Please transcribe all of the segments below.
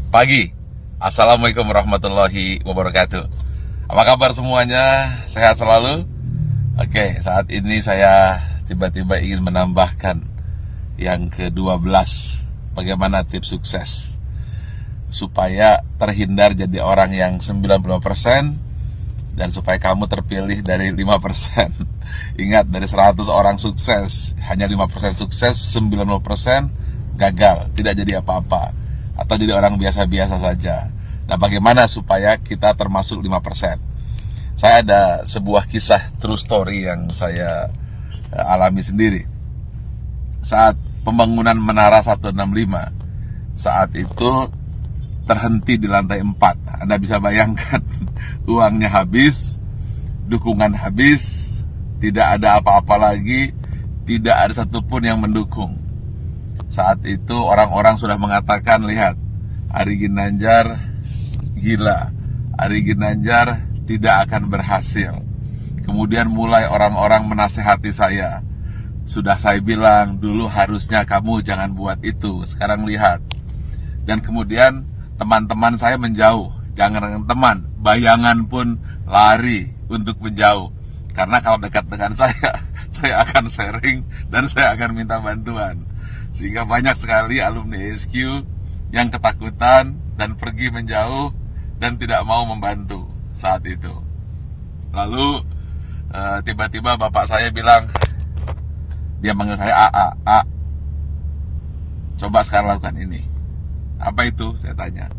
pagi. Assalamualaikum warahmatullahi wabarakatuh. Apa kabar semuanya? Sehat selalu? Oke, saat ini saya tiba-tiba ingin menambahkan yang ke-12. Bagaimana tips sukses supaya terhindar jadi orang yang 95% dan supaya kamu terpilih dari 5%. Ingat, dari 100 orang sukses, hanya 5% sukses, 90% gagal, tidak jadi apa-apa, atau jadi orang biasa-biasa saja. Nah, bagaimana supaya kita termasuk 5%? Saya ada sebuah kisah true story yang saya alami sendiri. Saat pembangunan Menara 165, saat itu terhenti di lantai 4. Anda bisa bayangkan, uangnya habis, dukungan habis, tidak ada apa-apa lagi, tidak ada satupun yang mendukung. Saat itu orang-orang sudah mengatakan, lihat, Ari Ginanjar gila, Ari Ginanjar tidak akan berhasil. Kemudian mulai orang-orang menasehati saya. Sudah saya bilang, dulu harusnya kamu jangan buat itu, sekarang lihat. Dan kemudian teman-teman saya menjauh. Jangan dengan teman, bayangan pun lari untuk menjauh. Karena kalau dekat dengan saya akan sharing dan saya akan minta bantuan. Sehingga banyak sekali alumni SQ yang ketakutan dan pergi menjauh dan tidak mau membantu saat itu. Lalu tiba-tiba bapak saya bilang, dia manggil saya A, coba sekarang lakukan ini. Apa itu? Saya tanya.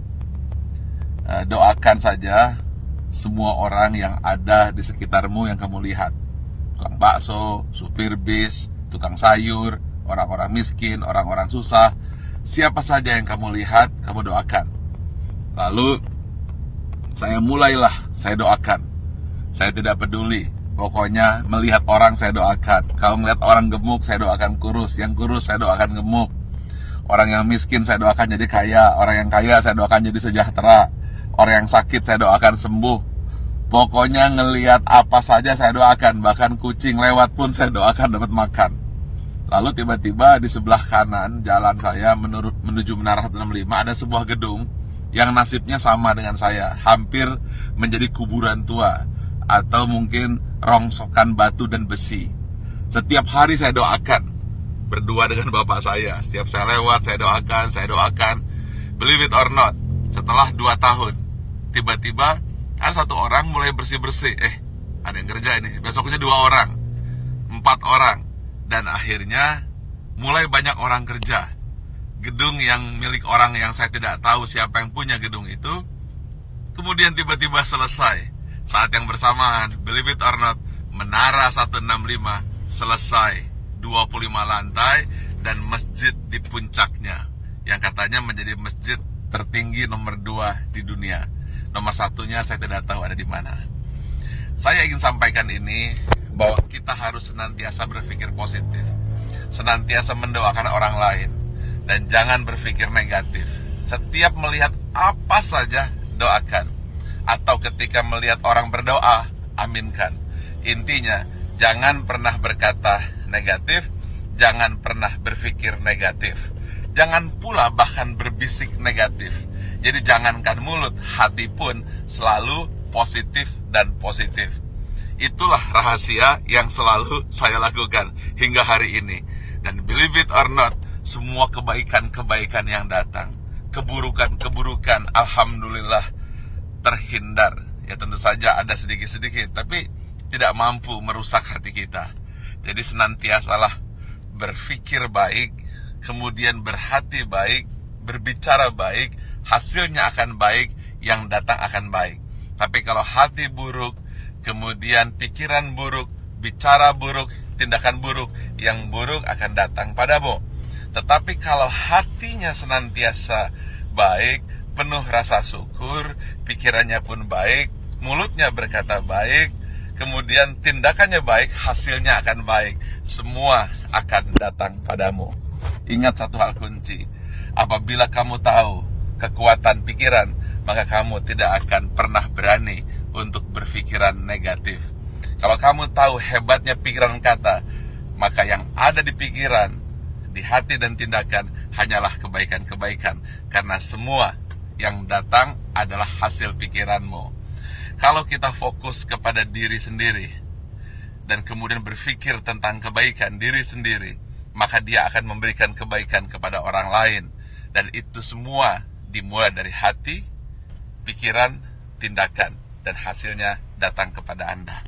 Doakan saja semua orang yang ada di sekitarmu yang kamu lihat. Tukang bakso, supir bis, tukang sayur, orang-orang miskin, orang-orang susah. Siapa saja yang kamu lihat, kamu doakan. Lalu saya doakan. Saya tidak peduli. Pokoknya melihat orang saya doakan. Kalau melihat orang gemuk, saya doakan kurus. Yang kurus saya doakan gemuk. Orang yang miskin saya doakan jadi kaya. Orang yang kaya saya doakan jadi sejahtera. Orang yang sakit saya doakan sembuh. Pokoknya ngelihat apa saja saya doakan. Bahkan kucing lewat pun saya doakan dapat makan. Lalu tiba-tiba di sebelah kanan jalan saya menuju Menara 165 ada sebuah gedung yang nasibnya sama dengan saya. Hampir menjadi kuburan tua, atau mungkin rongsokan batu dan besi. Setiap hari saya doakan, berdua dengan bapak saya. Setiap saya lewat, saya doakan. Believe it or not, setelah 2 tahun, tiba-tiba ada satu orang mulai bersih-bersih. Ada yang kerja ini. Besoknya 2 orang, 4 orang. Dan akhirnya mulai banyak orang kerja. Gedung yang milik orang yang saya tidak tahu siapa yang punya gedung itu, kemudian tiba-tiba selesai. Saat yang bersamaan, believe it or not, Menara 165 selesai, 25 lantai dan masjid di puncaknya, yang katanya menjadi masjid tertinggi nomor 2 di dunia. Nomor 1-nya saya tidak tahu ada di mana. Saya ingin sampaikan ini, bahwa kita harus senantiasa berpikir positif, senantiasa mendoakan orang lain, dan jangan berpikir negatif. Setiap melihat apa saja, doakan. Atau ketika melihat orang berdoa, aminkan. Intinya, jangan pernah berkata negatif, jangan pernah berpikir negatif. Jangan pula bahkan berbisik negatif. Jadi jangankan mulut, hati pun selalu positif dan positif. Itulah rahasia yang selalu saya lakukan hingga hari ini. Dan believe it or not, semua kebaikan-kebaikan yang datang, keburukan-keburukan, alhamdulillah terhindar. Ya tentu saja ada sedikit-sedikit, tapi tidak mampu merusak hati kita. Jadi senantiasalah berpikir baik, kemudian berhati baik, berbicara baik, hasilnya akan baik, yang datang akan baik. Tapi kalau hati buruk, kemudian pikiran buruk, bicara buruk, tindakan buruk, yang buruk akan datang padamu. Tetapi kalau hatinya senantiasa baik, penuh rasa syukur, pikirannya pun baik, mulutnya berkata baik, kemudian tindakannya baik, hasilnya akan baik. Semua akan datang padamu. Ingat satu hal kunci, apabila kamu tahu kekuatan pikiran, maka kamu tidak akan pernah berani untuk berpikiran negatif. Kalau kamu tahu hebatnya pikiran kata, maka yang ada di pikiran, di hati dan tindakan hanyalah kebaikan-kebaikan. Karena semua yang datang adalah hasil pikiranmu. Kalau kita fokus kepada diri sendiri dan kemudian berpikir tentang kebaikan diri sendiri, maka dia akan memberikan kebaikan kepada orang lain. Dan itu semua dimulai dari hati, pikiran, tindakan, dan hasilnya datang kepada Anda.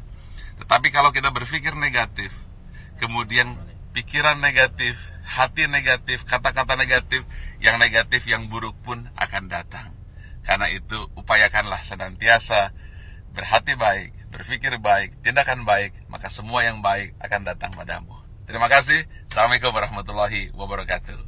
Tetapi kalau kita berpikir negatif, kemudian pikiran negatif, hati negatif, kata-kata negatif, yang buruk pun akan datang. Karena itu upayakanlah senantiasa berhati baik, berpikir baik, tindakan baik, maka semua yang baik akan datang padamu. Terima kasih. Assalamualaikum warahmatullahi wabarakatuh.